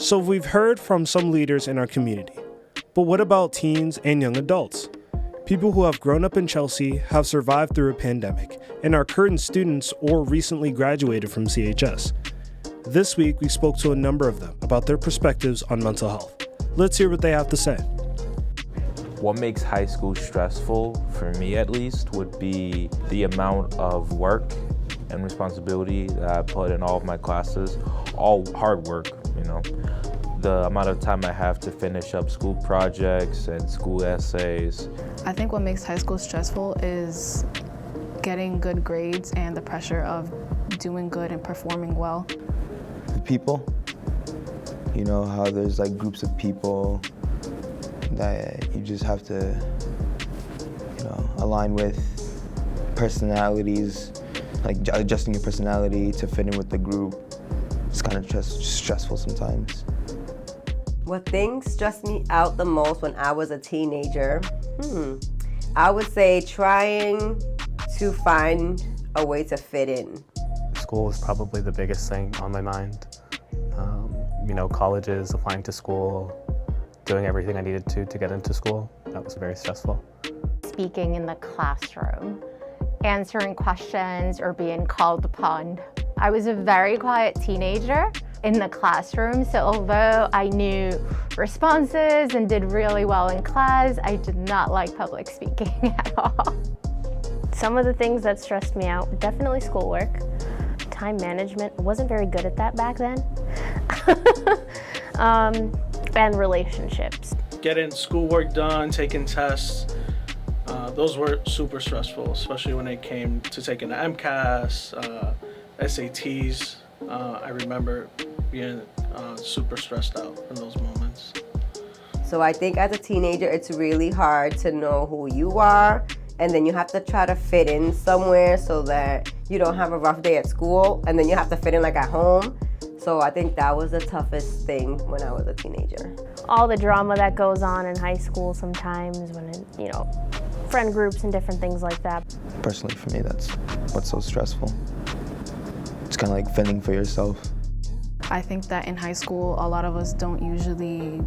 So we've heard from some leaders in our community. But what about teens and young adults? People who have grown up in Chelsea, have survived through a pandemic, and are current students or recently graduated from CHS. This week, we spoke to a number of them about their perspectives on mental health. Let's hear what they have to say. What makes high school stressful, for me at least, would be the amount of work and responsibility that I put in all of my classes, all hard work, the amount of time I have to finish up school projects and school essays. I think what makes high school stressful is getting good grades and the pressure of doing good and performing well. The people, how there's like groups of people that you just have to, align with, personalities, like adjusting your personality to fit in with the group. It's kind of stressful sometimes. What things stressed me out the most when I was a teenager? I would say trying to find a way to fit in. School was probably the biggest thing on my mind. Colleges, applying to school, doing everything I needed to get into school. That was very stressful. Speaking in the classroom, answering questions or being called upon. I was a very quiet teenager in the classroom, so although I knew responses and did really well in class, I did not like public speaking at all. Some of the things that stressed me out, definitely schoolwork. Time management, I wasn't very good at that back then. And relationships. Getting schoolwork done, taking tests, those were super stressful, especially when it came to taking the MCAS, SATs. I remember being super stressed out in those moments. So I think as a teenager, it's really hard to know who you are, and then you have to try to fit in somewhere so that you don't have a rough day at school, and then you have to fit in like at home. So I think that was the toughest thing when I was a teenager. All the drama that goes on in high school sometimes when, friend groups and different things like that. Personally, for me, that's what's so stressful. It's kind of like fending for yourself. I think that in high school, a lot of us don't usually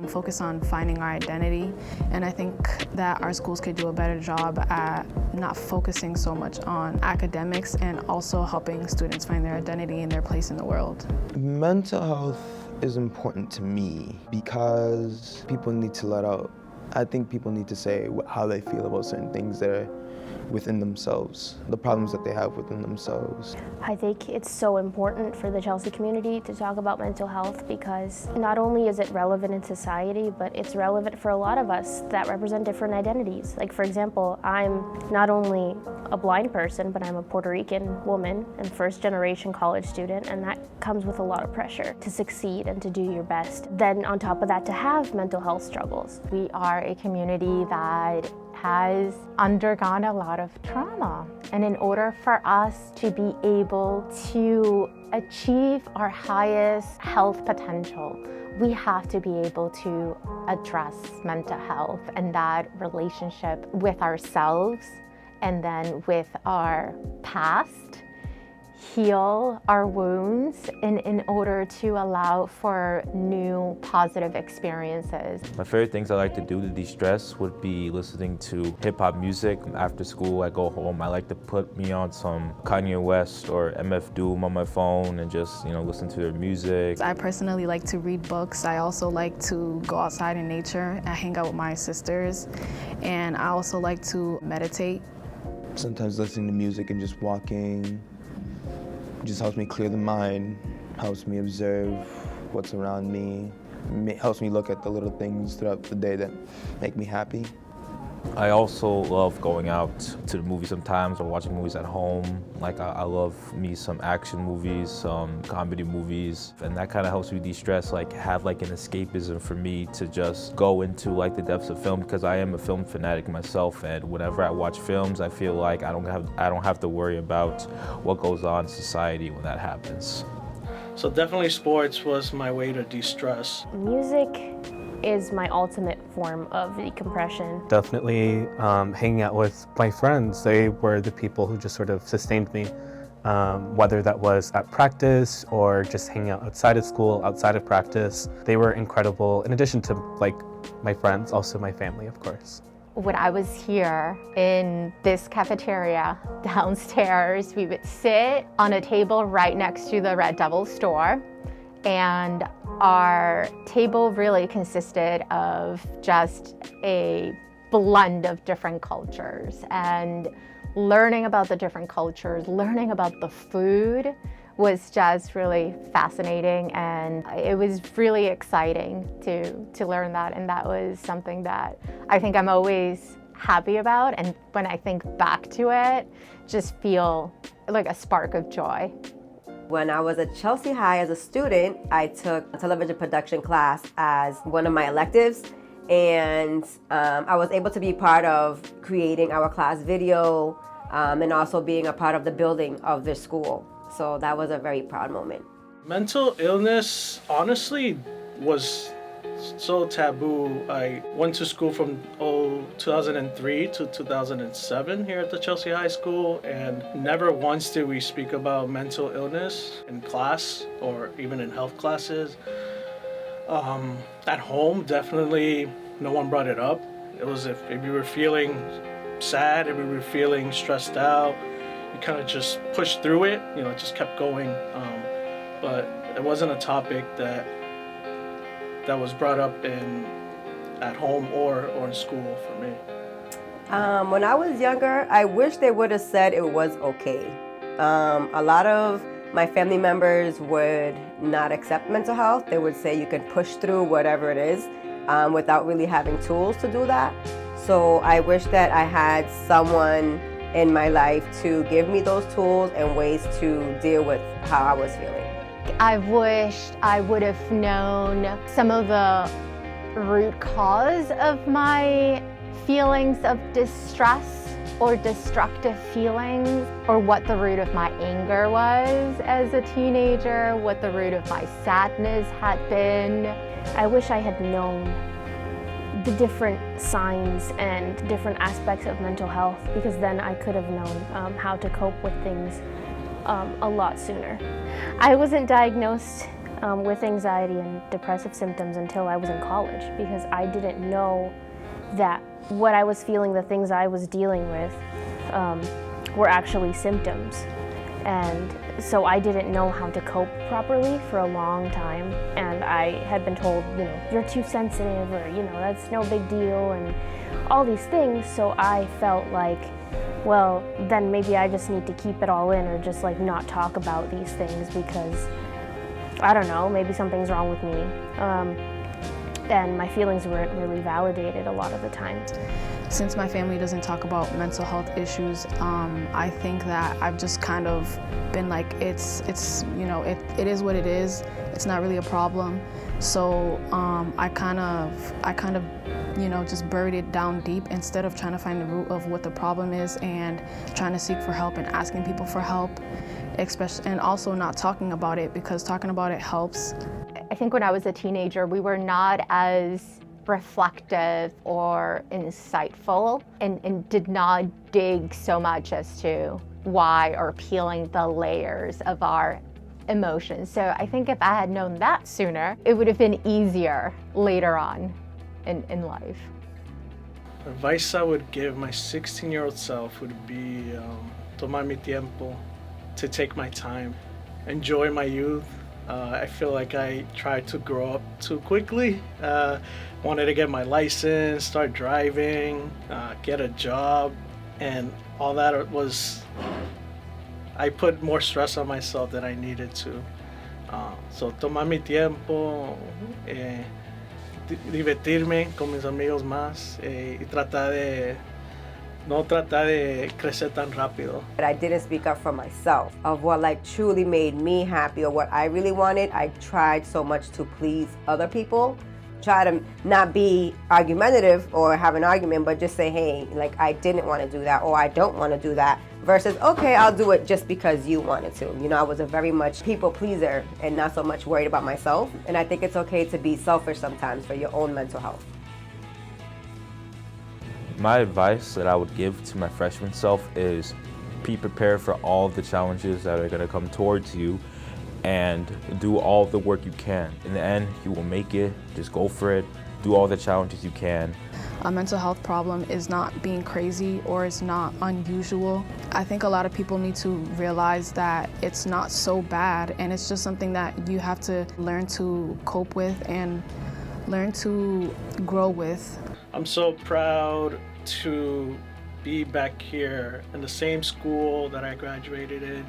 focus on finding our identity, and I think that our schools could do a better job at not focusing so much on academics and also helping students find their identity and their place in the world. Mental health is important to me because people need to let out. I think people need to say how they feel about certain things that are within themselves, the problems that they have within themselves. I think it's so important for the Chelsea community to talk about mental health because not only is it relevant in society, but it's relevant for a lot of us that represent different identities. Like, for example, I'm not only a blind person, but I'm a Puerto Rican woman and first-generation college student, and that comes with a lot of pressure to succeed and to do your best. Then on top of that, to have mental health struggles. We are a community that has undergone a lot of trauma. And in order for us to be able to achieve our highest health potential, we have to be able to address mental health and that relationship with ourselves and then with our past, heal our wounds in order to allow for new positive experiences. My favorite things I like to do to de-stress would be listening to hip-hop music. After school, I go home. I like to put me on some Kanye West or MF Doom on my phone and just, listen to their music. I personally like to read books. I also like to go outside in nature and hang out with my sisters. And I also like to meditate. Sometimes listening to music and just walking just helps me clear the mind, helps me observe what's around me, helps me look at the little things throughout the day that make me happy. I also love going out to the movies sometimes or watching movies at home. Like I love me some action movies, some comedy movies, and that kind of helps me de-stress, have an escapism for me to just go into the depths of film because I am a film fanatic myself, and whenever I watch films, I feel like I don't have to worry about what goes on in society when that happens. So definitely sports was my way to de-stress. Music is my ultimate form of decompression. Definitely hanging out with my friends. They were the people who just sort of sustained me whether that was at practice or just hanging out outside of school, outside of practice. They were incredible, in addition to like my friends, also my family, of course. When I was here in this cafeteria downstairs, we would sit on a table right next to the Red Devil store, and our table really consisted of just a blend of different cultures, and learning about the different cultures, learning about the food was just really fascinating, and it was really exciting to learn that, and that was something that I think I'm always happy about, and when I think back to it, just feel like a spark of joy. When I was at Chelsea High as a student, I took a television production class as one of my electives, and I was able to be part of creating our class video and also being a part of the building of the school. So that was a very proud moment. Mental illness, honestly, was so taboo. I went to school from 2003 to 2007 here at the Chelsea High School, and never once did we speak about mental illness in class or even in health classes. At home, definitely no one brought it up. It was if you were feeling sad, if you were feeling stressed out, you kind of just pushed through it, it just kept going. But it wasn't a topic that was brought up at home or in school for me. When I was younger, I wish they would have said it was okay. A lot of my family members would not accept mental health. They would say you can push through whatever it is without really having tools to do that. So I wish that I had someone in my life to give me those tools and ways to deal with how I was feeling. I wished I would have known some of the root cause of my feelings of distress or destructive feelings, or what the root of my anger was as a teenager, what the root of my sadness had been. I wish I had known the different signs and different aspects of mental health, because then I could have known how to cope with things a lot sooner. I wasn't diagnosed with anxiety and depressive symptoms until I was in college, because I didn't know that what I was feeling, the things I was dealing with, were actually symptoms. And so I didn't know how to cope properly for a long time, and I had been told, you're too sensitive, or that's no big deal, and all these things. So I felt like, well, then maybe I just need to keep it all in, or just like not talk about these things, because I don't know, maybe something's wrong with me. And my feelings weren't really validated a lot of the time. Since my family doesn't talk about mental health issues, I think that I've just kind of been like, it is what it is. It's not really a problem. So I kind of just buried it down deep instead of trying to find the root of what the problem is and trying to seek for help and asking people for help, especially, and also not talking about it, because talking about it helps. I think when I was a teenager, we were not as reflective or insightful, and did not dig so much as to why, or peeling the layers of our emotions. So I think if I had known that sooner, it would have been easier later on in life. Advice I would give my 16-year-old self would be tomar mi tiempo, to take my time, enjoy my youth. I feel like I tried to grow up too quickly. Wanted to get my license, start driving, get a job, and all that I put more stress on myself than I needed to. So tomar mi tiempo, divertirme con mis amigos más, y no tratar de crecer tan rápido. But I didn't speak up for myself of what truly made me happy or what I really wanted. I tried so much to please other people. Try to not be argumentative or have an argument, but just say, hey, I didn't want to do that, or I don't want to do that, versus, okay, I'll do it just because you wanted to. I was a very much people pleaser and not so much worried about myself. And I think it's okay to be selfish sometimes for your own mental health. My advice that I would give to my freshman self is be prepared for all of the challenges that are going to come towards you and do all of the work you can. In the end, you will make it. Just go for it. Do all the challenges you can. A mental health problem is not being crazy or it's not unusual. I think a lot of people need to realize that it's not so bad and it's just something that you have to learn to cope with and learn to grow with. I'm so proud to be back here in the same school that I graduated in,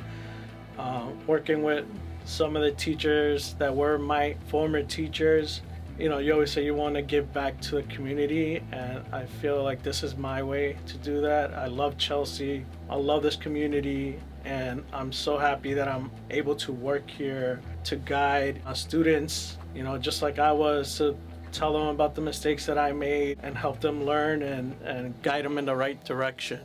working with some of the teachers that were my former teachers. You know, you always say you want to give back to the community, and I feel like this is my way to do that. I love Chelsea, I love this community, and I'm so happy that I'm able to work here to guide students, you know, just like I was, to tell them about the mistakes that I made and help them learn and guide them in the right direction.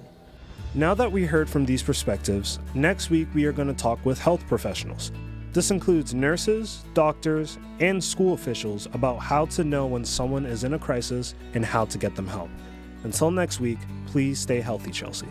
Now that we heard from these perspectives, next week we are going to talk with health professionals. This includes nurses, doctors, and school officials about how to know when someone is in a crisis and how to get them help. Until next week, please stay healthy, Chelsea.